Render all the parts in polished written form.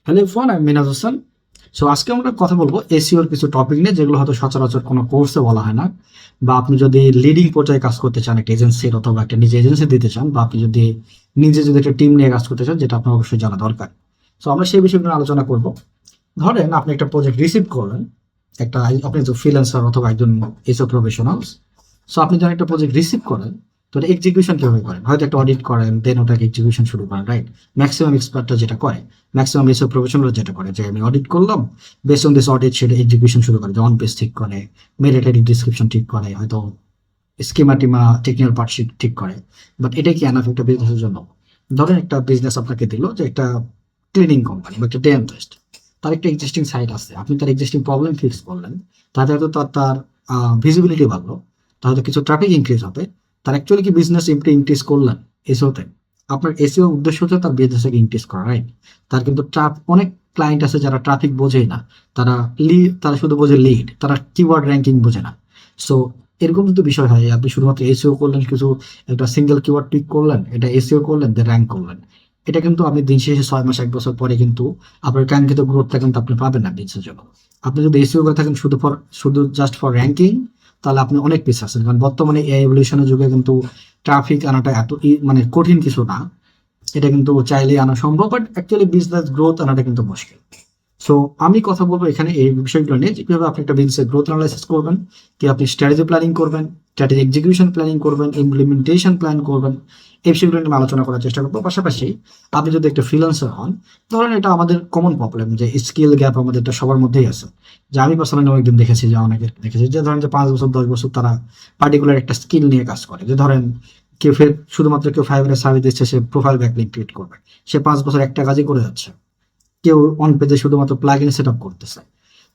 Hello phone আমি মিনাজ Hossain. So আজকে আমরা কথা বলবো এসইওর কিছু টপিক নিয়ে, যেগুলো হয়তো সচরাচর কোনো কোর্সে বলা হয় না। বা আপনি যদি লিডিং পর্যায়ে কাজ করতে চান একটা এজেন্সির, অথবা একটা নিজে এজেন্সি দিতে চান, বা আপনি যদি নিজে একটা টিম নিয়ে কাজ করতে চান, যেটা আপনার অবশ্যই জানা দরকার। সো আমরা সেই বিষয়গুলো আলোচনা করব। ধরেন আপনি একটা প্রজেক্ট রিসিভ করলেন, একটা আপনি একজন ফ্রিল্যান্সার অথবা একজন এসও প্রফেশনালস। সো আপনি যখন একটা প্রজেক্ট রিসিভ করেন, তো এটা এক্সিকিউশন কিভাবে করেন? হয়তো একটা অডিট করেন, দেন ওটাকে এক্সিকিউশন শুরু করেন, রাইট? ম্যাক্সিমাম এক্সপার্টরা যেটা করে, ম্যাক্সিমাম এসও প্রফেশনাল যেটা করে, যে আমি অডিট করলাম, বেস্ট অন দিস অডিট সেটা এক্সিকিউশন শুরু করে, যে অন পেজ ঠিক করে, মেরিটারি ডিসক্রিপশন ঠিক করে, হয়তো স্কিমা টিমা টেকনিক্যাল পার্টশিট ঠিক করে। বাট এটা কি এনাফ একটা বিজনেসের জন্য? ধরেন একটা বিজনেস আপনাকে দিল যে একটা ক্লিনিং কোম্পানি বা একটা ডেন্টিস্ট, তার একটা এক্সিস্টিং সাইট আছে, আপনি তার এক্সিস্টিং প্রবলেম ফিক্স করলেন, তাতে হয়তো তার ভিজিবিলিটি বাড়লো, তাহলে কিছু ট্রাফিক ইনক্রিজ হবে। তার অ্যাকচুয়ালি কি বিজনেস ইনক্রিজ করলেন এসিওতে? আপনার এসিও উদ্দেশ্য হচ্ছে তার বিজনেসকে ইনক্রিজ করা, রাইট? তার কিন্তু অনেক ক্লায়েন্ট আছে যারা ট্রাফিক বোঝেই না, তারা তারা শুধু বোঝে লিড, তারা কিওয়ার্ড র্যাঙ্কিং বোঝে না। সো এরকম যদি বিষয় হয়, আপনি শুধুমাত্র এসিও করলেন, কিছু একটা সিঙ্গেল কিওয়ার্ড পিক করলেন, এটা এসিও করলেন, র্যাঙ্ক করলেন, এটা কিন্তু আপনি দিন শেষে 6 মাস 1 বছর পরে কিন্তু আপনার কাঙ্ক্ষিত গ্রোথটা কিন্তু আপনি পাবেন না বিজনেসের জন্য। আপনি যদি এসিও করে থাকেন শুধু জাস্ট ফর র্যাঙ্কিং, তাহলে আপনি অনেক পিছিয়ে আছেন। কারণ বর্তমানে এই এভলিউশনের যুগে কিন্তু ট্রাফিক আনাটা এত মানে কঠিন কিছু না। এটা কিন্তু চাইলেই আনা সম্ভব, বাট অ্যাকচুয়ালি বিজনেস গ্রোথ আনাটা কিন্তু মুশকিল। সো আমি কথা বলবো এখানে এই বিষয়গুলো নিয়ে, যে কিভাবে আপনি একটা বিজনেসের গ্রোথ অ্যানালাইসিস করবেন, কি আপনি স্ট্র্যাটেজি প্ল্যানিং করবেন, স্ট্র্যাটেজি এক্সিকিউশন প্ল্যানিং করবেন, ইমপ্লিমেন্টেশন প্ল্যান করবেন। এই বিষয়গুলো নিয়ে আলোচনা করার চেষ্টা করবো। পাশাপাশি আপনি যদি একটা ফ্রিল্যান্সার হন, ধরেন এটা আমাদের কমন প্রবলেম যে স্কিল গ্যাপ আমাদের এটা সবার মধ্যেই আছে। যে আমি পার্সোনালি অনেকদিন দেখেছি, যে অনেকে দেখেছি যে ধরেন যে 5 বছর 10 বছর তারা পার্টিকুলার একটা স্কিল নিয়ে কাজ করে। যে ধরেন শুধুমাত্র কেউ ফাইবারের সার্ভিস দিচ্ছে, সে প্রোফাইল ব্যাকলিঙ্ক ক্রিয়েট করবে, সে 5 বছর একটা কাজই করে যাচ্ছে। কেউ অন পেজে শুধুমাত্র প্লাগইন সেট আপ করতেছে।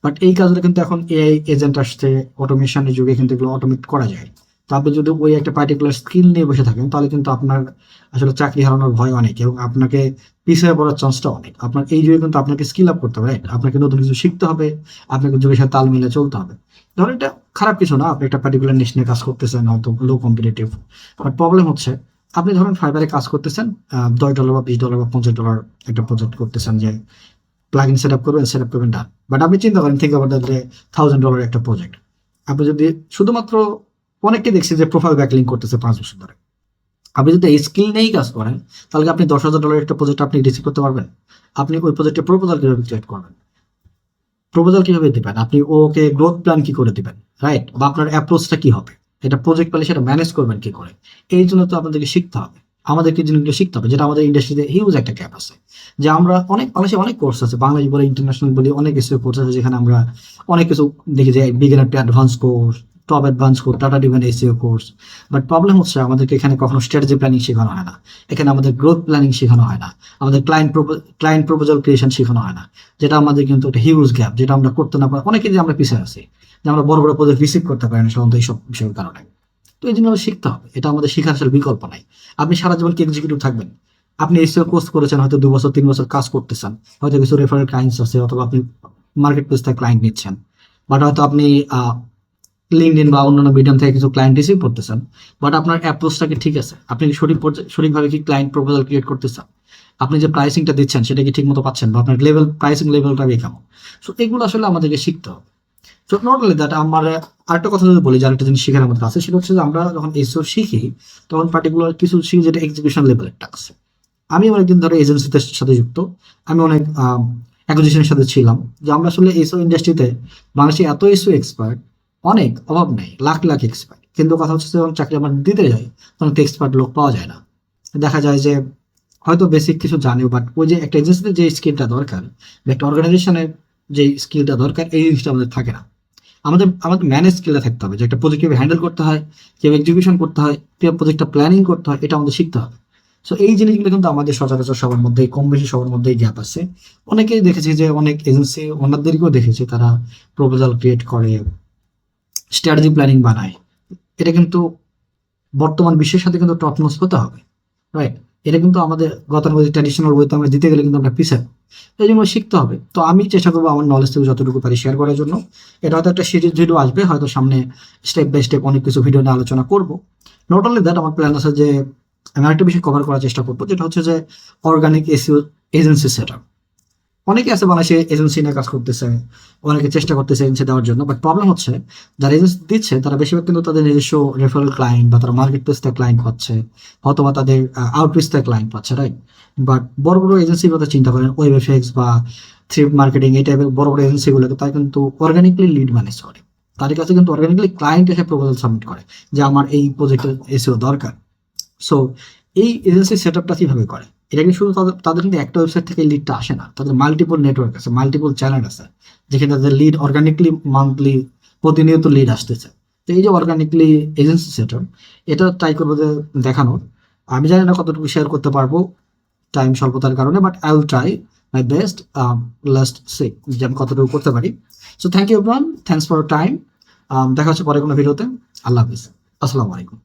বাট এই কাজগুলো কিন্তু এখন এআই এজেন্ট আসছে, অটোমেশনের যুগে কিন্তু এগুলো অটোমেট করা যায়। তো আপনি যদি ওই একটা পার্টিকুলার স্কিল নিয়ে বসে থাকেন, তাহলে কিন্তু আপনার আসলে চাকরি হারানোর ভয় অনেক, এবং আপনাকে পিছিয়ে পড়ার চান্সটা অনেক। আপনার এই যুগে কিন্তু আপনাকে স্কিল আপ করতে হবে, রাইট? আপনাকে নতুন কিছু শিখতে হবে, আপনাকে যুগের সাথে তাল মিলিয়ে চলতে হবে। ধরেন এটা খারাপ কিছু না, আপনি একটা পার্টিকুলার নিশ নিয়ে কাজ করতেছেন, হয়তো লো কম্পিটিটিভ। বাট প্রবলেম হচ্ছে, আপনি ধরেন ফাইবারে কাজ করতেছেন, $10 বা $20 বা $50 একটা প্রজেক্ট করতেছেন, যে প্লাগইন সেট আপ করবেন, ডান। বাট আপনি চিন্তা করেন, থিঙ্ক অ্যাবাউট দ্যাট, যে $1000 একটা প্রজেক্ট। আপনি যদি শুধুমাত্র, অনেককে দেখছি যে প্রোফাইল ব্যাকলিং করতেছে 5 বছর ধরে। আপনি যদি এই স্কিল নিয়েই কাজ করেন, তাহলে কি আপনি $10,000 একটা প্রজেক্ট আপনি রিসিভ করতে পারবেন? আপনি ওই প্রজেক্টের প্রপোজাল কিভাবে ক্রিয়েট করবেন? প্রপোজাল কিভাবে দিবেন? আপনি ওকে গ্রোথ প্ল্যান কি করে দিবেন, রাইট? বা আপনার অ্যাপ্রোচটা কি হবে? এটা প্রজেক্ট পেলে সেটা ম্যানেজ করবেন কি করে? এই জন্য তো আপনাদেরকে শিখতে হবে। আমাদেরকে জিনিসগুলো শিখতে হবে, যেটা আমাদের ইন্ডাস্ট্রিতে হিউজ একটা গ্যাপ আছে। যে আমরা বাংলাদেশে অনেক কোর্স আছে, বাংলাদেশ বলে ইন্টারন্যাশনাল বলে অনেক কিছু কোর্স আছে, যেখানে আমরা অনেক কিছু দেখি, যে beginner to advance course, top advance course, tata ডিভেন SEO course. But problem হচ্ছে, আমাদেরকে এখানে কখনো স্ট্র্যাটেজি প্ল্যানিং শেখানো হয় না, এখানে আমাদের গ্রোথ প্ল্যানিং শেখানো হয় না, আমাদের ক্লায়েন্ট প্রপোজাল ক্রিয়েশন শেখানো হয় না। যেটা আমাদের কিন্তু একটা হিউজ গ্যাপ, যেটা আমরা করতে না পারি, অনেকে যে আমরা পিছিয়ে আছি, যে আমরা বড় বড় প্রজেক্ট রিসিভ করতে পারি না সাধারণত এইসব বিষয়ের কারণে। তো এই জন্য শিখতে হবে, এটা আমাদের শেখার আসলে বিকল্প নাই। আপনি সারা জীবন কি এক্সিকিউটিভ থাকবেন? আপনি এসইও কোর্স করেছেন, হয়তো 2 বছর 3 বছর কাজ করতেছেন, হয়তো কিছু রেফারেল ক্লায়েন্টস আছে, অথবা আপনি মার্কেট প্লেস থেকে ক্লায়েন্ট নিচ্ছেন। বাট হয়তো আপনি লিঙ্কডইন বা অন্যান্য মিডিয়াম থেকে কিছু ক্লায়েন্ট রিসিভ করতেছেন। বাট আপনার অ্যাপ্রোচটা কি ঠিক আছে? আপনি কি সঠিকভাবে কি ক্লায়েন্ট প্রপোজাল ক্রিয়েট করতেছেন? আপনি যে প্রাইসিংটা দিচ্ছেন সেটা কি ঠিক মতো পাচ্ছেন, বা আপনার প্রাইসিং লেভেলটা কেমন? সো এগুলো আসলে আমাদেরকে শিখতে হবে। সো নট অনলি দ্যাট, আমার আরেকটা কথা যদি বলি, যে আরেকটা জিনিস শেখার আমাদের আছে, সেটা হচ্ছে যে আমরা যখন এসইও শিখি, তখন পার্টিকুলার কিছু শিখি যেটা এক্সিকিউশন লেভেলের টাস্ক। আমি অনেকদিন ধরে এজেন্সিদের সাথে যুক্ত, আমি অনেক অ্যাকুজিশনের সাথে ছিলাম, যে আমরা আসলে এসইও ইন্ডাস্ট্রিতে বাংলাদেশে এত এসইও এক্সপার্ট অনেক অভাব নেই, লাখ লাখ এক্সপার্ট। কিন্তু কথা হচ্ছে, যখন চাকরি আমরা দিতে যাই, তখন এক্সপার্ট লোক পাওয়া যায় না। দেখা যায় যে হয়তো বেসিক কিছু জানেও, বাট ওই যে একটা এজেন্সিতে যে স্কিলটা দরকার, বা একটা অর্গানাইজেশনের যে স্কিলটা দরকার, এই জিনিসটা আমাদের থাকে না। আমাদের ম্যানেজ স্কিলটা থাকতে হবে, যে একটা প্রজেক্ট কিভাবে হ্যান্ডেল করতে হয়, কিভাবে এক্সিকিউশন করতে হয়, কিভাবে প্রজেক্টটা প্ল্যানিং করতে হয়, এটা আমাদের শিখতে হবে। সো এই জিনিসগুলো কিন্তু আমাদের সচরাচর সবার মধ্যেই, কম বেশি সবার মধ্যেই গ্যাপ আছে। অনেকেই দেখেছি, যে অনেক এজেন্সি ওনাদেরকেও দেখেছি, তারা প্রপোজাল ক্রিয়েট করে, স্ট্র্যাটেজি প্ল্যানিং বানায়। এটা কিন্তু বর্তমান বিশ্বের সাথে কিন্তু টপ নচ হতে হবে, রাইট? এটা কিন্তু আমাদের গতানুগতিক ট্র্যাডিশনাল ওয়েতে আমরা দিতে গেলে কিন্তু আমরা পিছিয়ে, এই জন্য শিখতে হবে। তো আমি চেষ্টা করবো আমার নলেজ থেকে যতটুকু পারি শেয়ার করার জন্য। এটা হয়তো একটা সিরিজ ভিডিও আসবে, হয়তো সামনে স্টেপ বাই স্টেপ অনেক কিছু ভিডিও নিয়ে আলোচনা করব। নট অনলি দ্যাট, আমার প্ল্যান আছে যে আমি আরেকটা বিষয় কভার করার চেষ্টা করবো, যেটা হচ্ছে যে organic SEO agency set up. অনেকে আছে বাংলাদেশে এজেন্সি নিয়ে কাজ করতেছে, অনেকে চেষ্টা করতেছে এজেন্সি দেওয়ার জন্য, বাট প্রবলেম হচ্ছে যারা এজেন্সি দিচ্ছে তারা বেশিরভাগ কিন্তু তাদের নিজস্ব রেফারেল ক্লায়েন্ট বা তারা মার্কেট প্লেস থেকে ক্লায়েন্ট পাচ্ছে, অথবা তাদের আউটরিচ থেকে ক্লায়েন্ট পাচ্ছে, রাইট? বাট বড় বড় এজেন্সির কথা চিন্তা করেন, ওয়েব এফএক্স বা থ্রিপ মার্কেটিং এই টাইপের বড় বড় এজেন্সিগুলোকে, তারা কিন্তু অর্গানিকলি লিড ম্যানেজ করে। তাদের কাছে কিন্তু অর্গানিকলি ক্লায়েন্ট এসে প্রপোজাল সাবমিট করে যে আমার এই প্রজেক্টের এসিও দরকার। সো এই এজেন্সি সেট আপটা কিভাবে করে, এটা কিন্তু শুধু তাদের কিন্তু একটা ওয়েবসাইট থেকে লিডটা আসে না, তাদের মাল্টিপল নেটওয়ার্ক আছে, মাল্টিপল চ্যানেল আছে, যেখানে তাদের লিড অর্গানিকলি মান্থলি প্রতিনিয়ত লিড আসতেছে। তো এই যে অর্গানিকলি এজেন্সি সেট আপ, এটা ট্রাই করবো যে দেখানোর। আমি জানি না কতটুকু শেয়ার করতে পারবো টাইম স্বল্পতার কারণে, but I will try my best. Last সে যে আমি কতটুকু করতে পারি। So thank you everyone, thanks for time. দেখা হচ্ছে পরে কোনো ভিডিওতে। আল্লাহ হাফিজ, আসসালামু আলাইকুম।